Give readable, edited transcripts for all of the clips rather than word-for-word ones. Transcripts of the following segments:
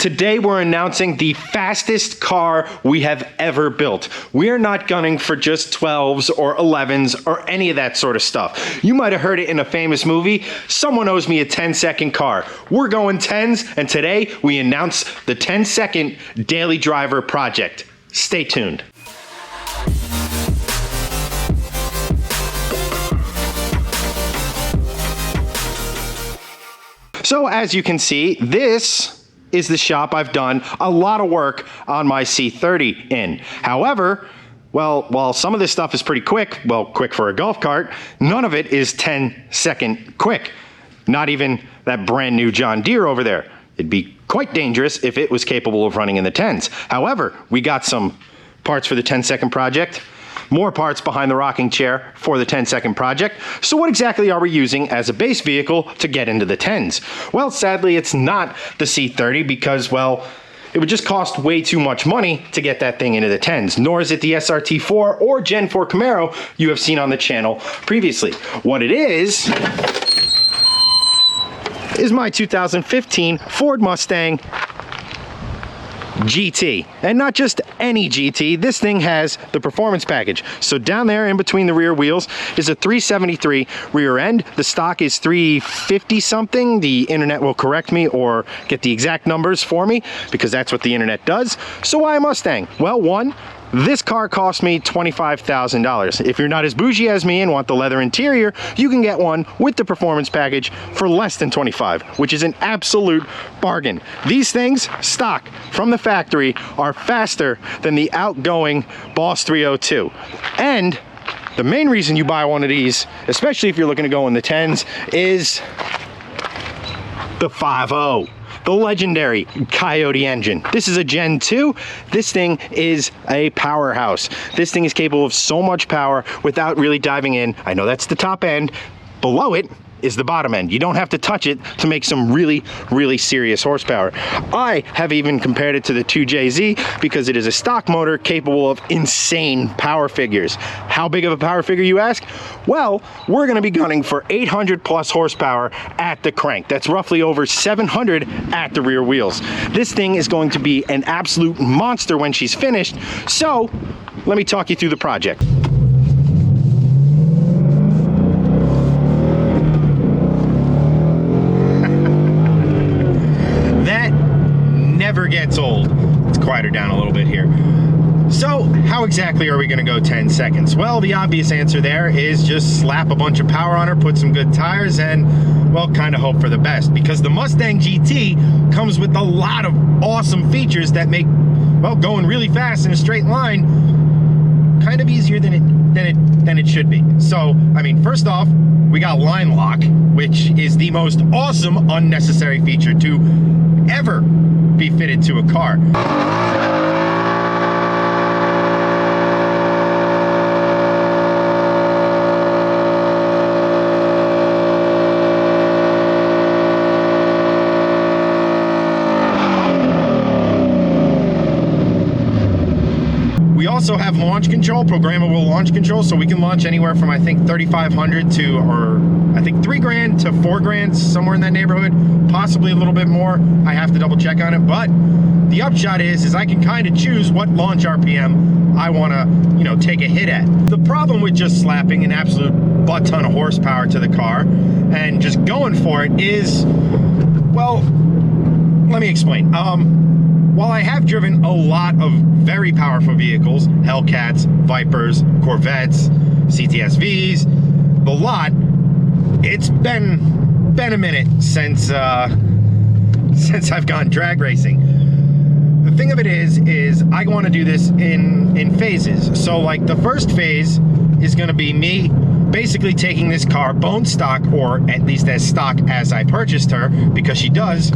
Today we're announcing the fastest car we have ever built. We're not gunning for just 12s or 11s or any of that sort of stuff. You might have heard it in a famous movie. Someone owes me a 10-second car. We're going 10s, and today we announce the 10-second daily driver project. Stay tuned. So as you can see, this is the shop I've done a lot of work on my C30 in. However, well, while some of this stuff is pretty quick, well, quick for a golf cart, none of it is 10-second quick. Not even that brand new John Deere over there. It'd be quite dangerous if it was capable of running in the 10s. However, we got some parts for the 10-second project, more parts behind the rocking chair for the 10-second project. So what exactly are we using as a base vehicle to get into the 10s? Well, sadly, it's not the C30 because, well, it would just cost way too much money to get that thing into the 10s, nor is it the SRT4 or Gen 4 Camaro you have seen on the channel previously. What it is my 2015 Ford Mustang GT, and not just any GT. This thing has the performance package. So down there in between the rear wheels is a 373 rear end. The stock is 350 something. The internet will correct me or get the exact numbers for me because that's what the internet does. So why a Mustang? Well, one, this car cost me $25,000. If you're not as bougie as me and want the leather interior, you can get one with the performance package for less than $25,000, which is an absolute bargain. These things, stock from the factory, are faster than the outgoing Boss 302. And the main reason you buy one of these, especially if you're looking to go in the 10s, is the 5.0. The legendary Coyote engine. This is a Gen 2. This thing is a powerhouse. This thing is capable of so much power without really diving in. I know that's the top end. Below it is the bottom end. You don't have to touch it to make some really, really serious horsepower. I have even compared it to the 2JZ because it is a stock motor capable of insane power figures. How big of a power figure, you ask? Well, we're gonna be gunning for 800 plus horsepower at the crank. That's roughly over 700 at the rear wheels. This thing is going to be an absolute monster when she's finished. So let me talk you through the project. Never gets old. Let's quiet her down a little bit here. So how exactly are we going to go 10 seconds? Well, the obvious answer there is just slap a bunch of power on her, put some good tires, and, well, kind of hope for the best, because the Mustang GT comes with a lot of awesome features that make, well, going really fast in a straight line kind of easier than it should be. So, I mean, first off, we got line lock, which is the most awesome unnecessary feature to ever be fitted to a car. We also have launch control, programmable launch control, so we can launch anywhere from, I think, 3,500 to, or I think $3,000 to $4,000, somewhere in that neighborhood, possibly a little bit more. I have to double check on it, but the upshot is I can kind of choose what launch RPM I want to, you know, take a hit at. The problem with just slapping an absolute butt ton of horsepower to the car and just going for it is, well, let me explain. While I have driven a lot of very powerful vehicles, Hellcats, Vipers, Corvettes, CTSVs, the lot, it's been a minute since I've gone drag racing. The thing of it is I want to do this in phases. So like the first phase is going to be me basically taking this car bone stock, or at least as stock as I purchased her, because she does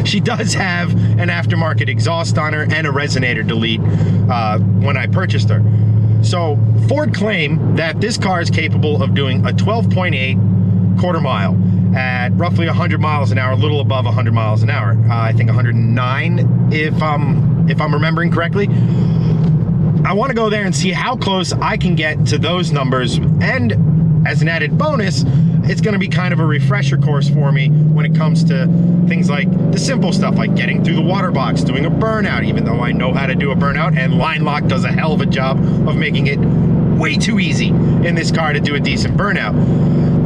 she does have an aftermarket exhaust on her and a resonator delete when I purchased her. So Ford claimed that this car is capable of doing a 12.8 quarter mile at roughly 100 miles an hour, a little above 100 miles an hour. I think 109 if I'm remembering correctly. I want to go there and see how close I can get to those numbers, and as an added bonus, it's going to be kind of a refresher course for me when it comes to things like the simple stuff, like getting through the water box, doing a burnout, even though I know how to do a burnout, and Line Lock does a hell of a job of making it way too easy in this car to do a decent burnout.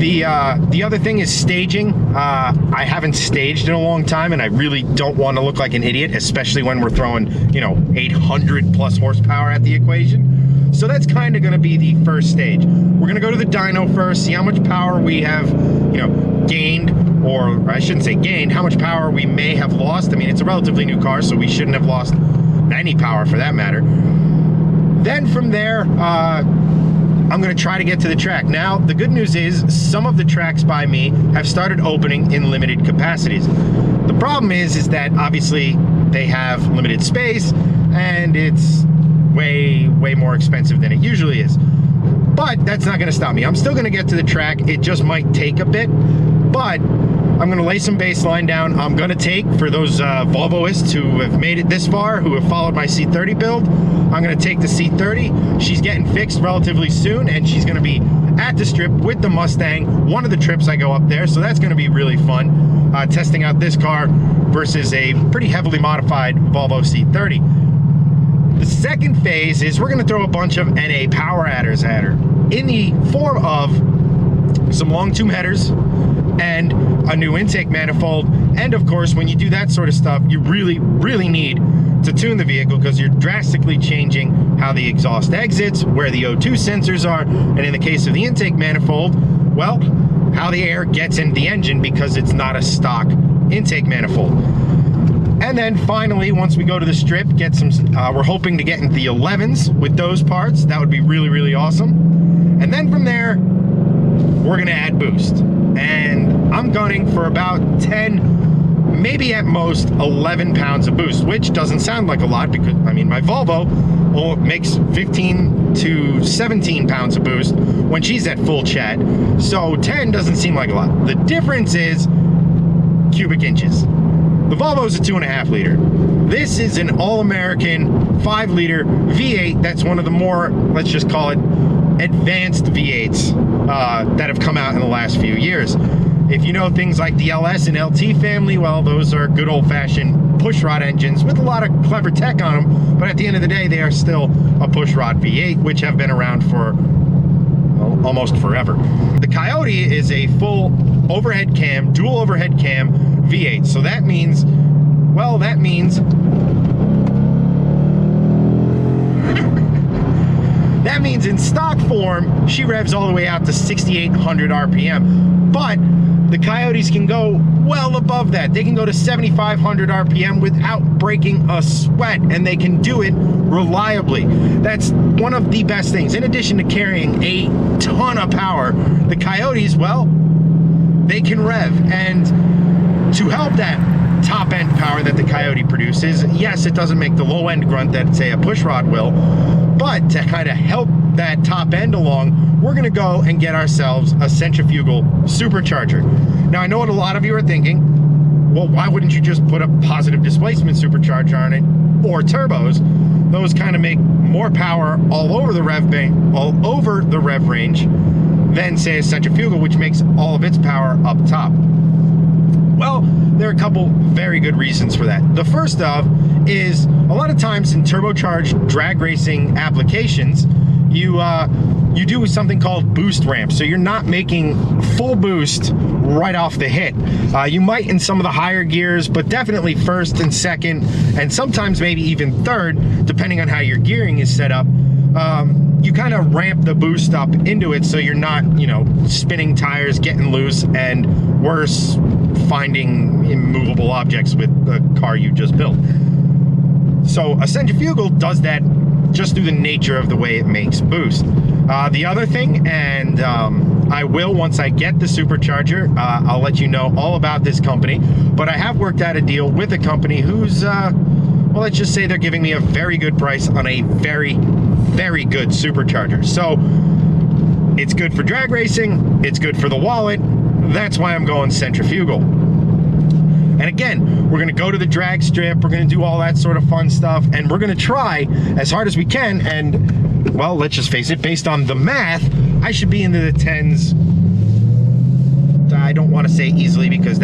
The other thing is staging. I haven't staged in a long time, and I really don't want to look like an idiot, especially when we're throwing, 800 plus horsepower at the equation. So that's kind of going to be the first stage. We're going to go to the dyno first, see how much power we have, gained, or I shouldn't say gained, how much power we may have lost. I mean, it's a relatively new car, so we shouldn't have lost any power for that matter. Then from there, I'm going to try to get to the track. Now, the good news is some of the tracks by me have started opening in limited capacities. The problem is that obviously they have limited space, and it's way more expensive than it usually is. But that's not going to stop me. I'm still going to get to the track. It just might take a bit, but I'm going to lay some baseline down. I'm going to take, for those Volvoists who have made it this far, who have followed my C30 build, I'm going to take the C30. She's getting fixed relatively soon, and she's going to be at the strip with the Mustang, one of the trips I go up there, so that's going to be really fun, testing out this car versus a pretty heavily modified Volvo C30. The second phase is we're going to throw a bunch of NA power adders at her in the form of some long tube headers and a new intake manifold. And of course, when you do that sort of stuff, you really need to tune the vehicle, because you're drastically changing how the exhaust exits, where the O2 sensors are, and in the case of the intake manifold, well, how the air gets into the engine, because it's not a stock intake manifold. And then finally, once we go to the strip, get some, we're hoping to get into the 11s with those parts. That would be really awesome. And then from there, we're gonna add boost. And I'm gunning for about 10, maybe at most 11 pounds of boost, which doesn't sound like a lot, because, I mean, my Volvo makes 15 to 17 pounds of boost when she's at full chat. So 10 doesn't seem like a lot. The difference is cubic inches. The Volvo is a 2.5 liter. This is an all-American 5 liter V8 that's one of the more, let's just call it, advanced V8s that have come out in the last few years. If you know things like the LS and LT family, well, those are good old-fashioned pushrod engines with a lot of clever tech on them, but at the end of the day, they are still a pushrod V8, which have been around for, well, almost forever. The Coyote is a full overhead cam, dual overhead cam V8. So that means, well, that means in stock form, she revs all the way out to 6,800 RPM. But the Coyotes can go well above that. They can go to 7,500 RPM without breaking a sweat, and they can do it reliably. That's one of the best things. In addition to carrying a ton of power, the Coyotes, well, they can rev. And to help that top end power that the Coyote produces, yes, it doesn't make the low end grunt that, say, a pushrod will, but to kind of help that top end along, we're going to go and get ourselves a Centrifugal Supercharger. Now, I know what a lot of you are thinking. Well, why wouldn't you just put a positive displacement supercharger on it, or turbos? Those kind of make more power all over the rev range than, say, a centrifugal, which makes all of its power up top. Well, there are a couple very good reasons for that. The first of is, a lot of times in turbocharged drag racing applications, you do something called boost ramp. So you're not making full boost right off the hit. You might in some of the higher gears, but definitely first and second, and sometimes maybe even third, depending on how your gearing is set up. You kind of ramp the boost up into it, so you're not, spinning tires, getting loose, and worse, finding immovable objects with the car you just built. So a centrifugal does that just through the nature of the way it makes boost. The other thing, and I will, once I get the supercharger, I'll let you know all about this company, but I have worked out a deal with a company who's, well, let's just say they're giving me a very good price on a very good supercharger. So it's good for drag racing, it's good for the wallet. That's why I'm going centrifugal. And again, we're gonna go to the drag strip, we're gonna do all that sort of fun stuff, and we're gonna try as hard as we can. And well, let's just face it, based on the math, I should be into the 10s I don't want to say easily because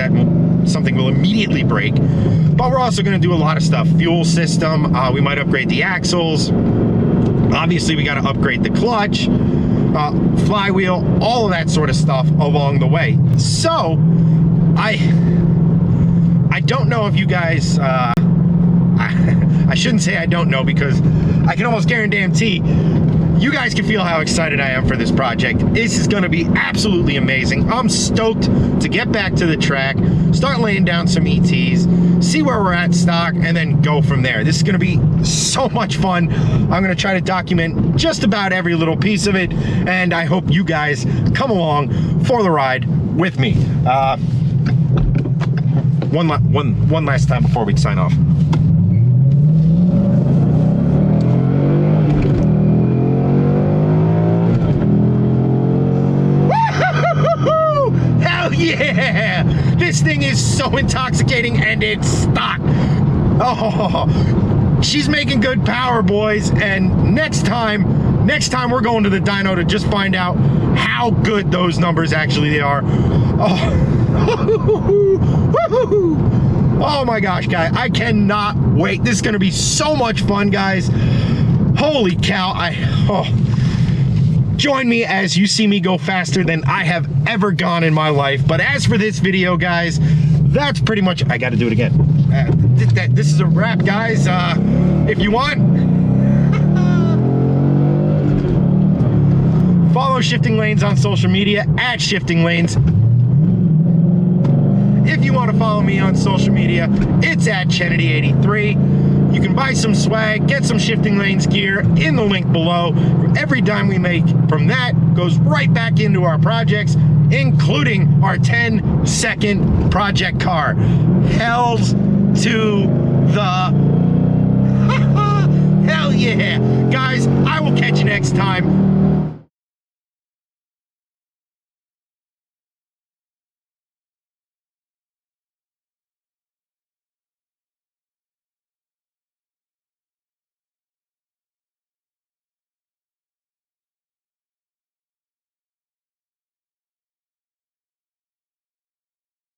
something will immediately break. But we're also going to do a lot of stuff. Fuel system, we might upgrade the axles. Obviously, we got to upgrade the clutch, flywheel, all of that sort of stuff along the way. So, I don't know if you guys, I shouldn't say I don't know, because I can almost guarantee you guys can feel how excited I am for this project. This is going to be absolutely amazing. I'm stoked to get back to the track, start laying down some ETs, see where we're at stock, and then go from there. This is going to be so much fun. I'm going to try to document just about every little piece of it, and I hope you guys come along for the ride with me. One last time before we sign off. Hell yeah! This thing is so intoxicating, and it's stock. Oh, she's making good power, boys. And next time we're going to the dyno to just find out how good those numbers actually are. Oh my gosh, guys, I cannot wait. This is gonna be so much fun, guys. Holy cow. Join me as you see me go faster than I have ever gone in my life. But as for this video, guys, that's pretty much, I gotta do it again. This is a wrap, guys. If you want, follow Shifting Lanes on social media at Shifting Lanes. If you want to follow me on social media, it's at Chennedy83. You can buy some swag, get some Shifting Lanes gear in the link below. Every dime we make from that goes right back into our projects, including our 10-second project car. Hells to the hell yeah. Guys, I will catch you next time.